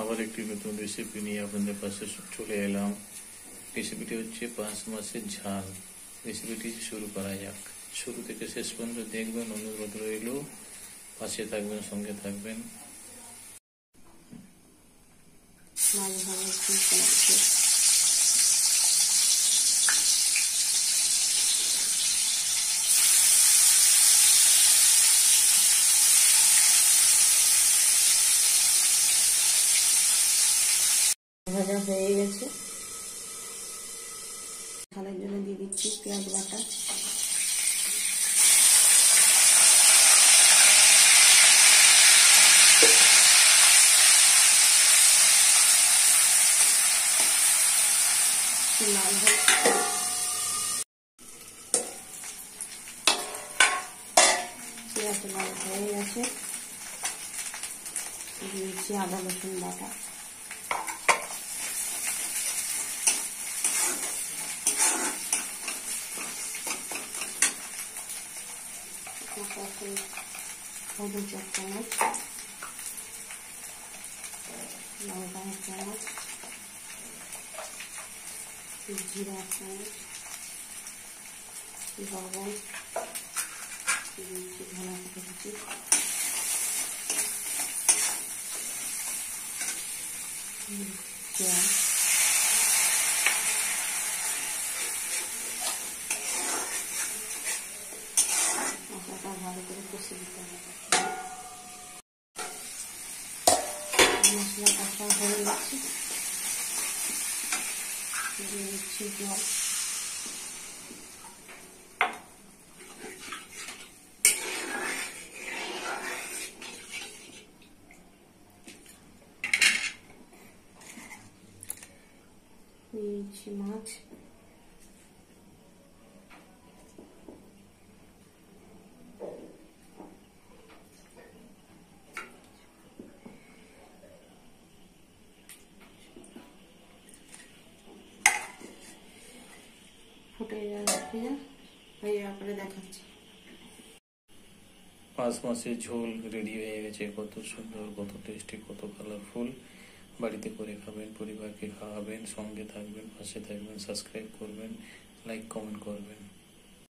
আবার একটি নতুন রেসিপি নিয়ে আপনাদের পাশে চলে এলাম। রেসিপিটি হচ্ছে 5 মাসের ঝাল। রেসিপিটি শুরু করা যাক। শুরু থেকে শেষ পর্যন্ত দেখবেন, অনুরোধ রইল, পাশে থাকবেন, সঙ্গে থাকবেন। ভাজা হয়ে গেছে। ঝালের জন্য দিয়ে দিচ্ছি পেঁয়াজ বাটা, লাল পেঁয়াজ লাল হয়ে গেছে। দিয়ে দিচ্ছি আদা রসুন বাটা, হলুদ 1 চামচ, লঙ্কা 1 চামচ, জিরা 1 চামচ, লবণ, ধনা পাতা কুচি, পেঁয়াজ, মশলাটা ভালো করে কষিয়ে দিতে হবে। মশলা কষা হয়ে গেছে, দিয়ে দিচ্ছি জল। দিয়ে দিচ্ছি মাছ, ফুটে যাওয়ার পরে দেখাচ্ছি। 5 মাসের ঝোল রেডি হয়ে গেছে। কত সুন্দর, কত টেস্টি, কত কালারফুল। বাড়িতে করে খাবেন, পরিবারকে খাওয়াবেন, সঙ্গে থাকবেন, পাশে থাকবেন, সাবস্ক্রাইব করবেন, লাইক কমেন্ট করবেন।